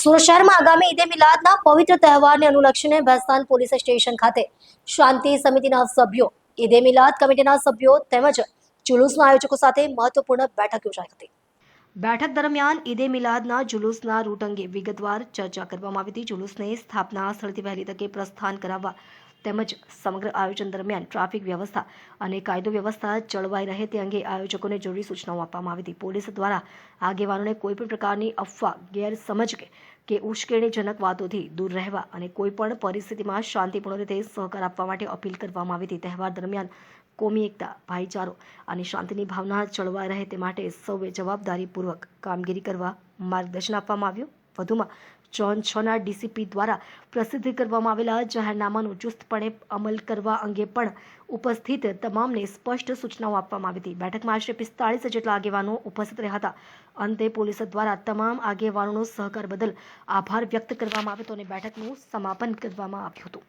સુરત શહેરમાં આગામી ઈદે મિલાદના પવિત્ર તહેવારને અનુલક્ષીને ભેસ્તાન પોલીસ સ્ટેશન ખાતે શાંતિ સમિતિના સભ્યો, ઈદે મિલાદ કમિટીના સભ્યો તેમજ જુલુસના આયોજકો સાથે મહત્વપૂર્ણ બેઠક યોજાઈ હતી. બેઠક દરમિયાન ઈદે મિલાદના જુલુસના રૂટ અંગે વિગતવાર ચર્ચા કરવામાં આવી હતી. જુલુસને સ્થાપના સ્થળથી વહેલી તકે પ્રસ્થાન કરાવવા તેમજ સમગ્ર આયોજન દરમિયાન ટ્રાફિક વ્યવસ્થા અને કાયદો વ્યવસ્થા જળવાઈ રહે તે અંગે આયોજકોને જરૂરી સૂચનાઓ આપવામાં આવી હતી. પોલીસ દ્વારા આગેવાનોને કોઈપણ પ્રકારની અફવા, ગેરસમજ કે ઉશ્કેરણીજનક વાતોથી દૂર રહેવા અને કોઈપણ પરિસ્થિતિમાં શાંતિપૂર્ણ રીતે સહકાર આપવા માટે અપીલ કરવામાં આવી હતી. તહેવાર દરમિયાન કોમી એકતા, ભાઈચારો અને શાંતિની ભાવના જળવાઈ રહે તે માટે સૌએ જવાબદારીપૂર્વક કામગીરી કરવા માર્ગદર્શન આપવામાં આવ્યું. વધુમાં ઝોન 6ના ડીસીપી દ્વારા પ્રસિદ્ધ કરવામાં આવેલા જાહેરનામાનો ચુસ્તપણે અમલ કરવા અંગે પણ ઉપસ્થિત તમામને સ્પષ્ટ સૂચનાઓ આપવામાં આવી હતી. બેઠકમાં આશરે 45 જેટલા આગેવાનો ઉપસ્થિત રહ્યા હતા. અંતે પોલીસ દ્વારા તમામ આગેવાનોનો સહકાર બદલ આભાર વ્યક્ત કરવામાં આવ્યો હતો અને બેઠકનું સમાપન કરવામાં આવ્યું હતું.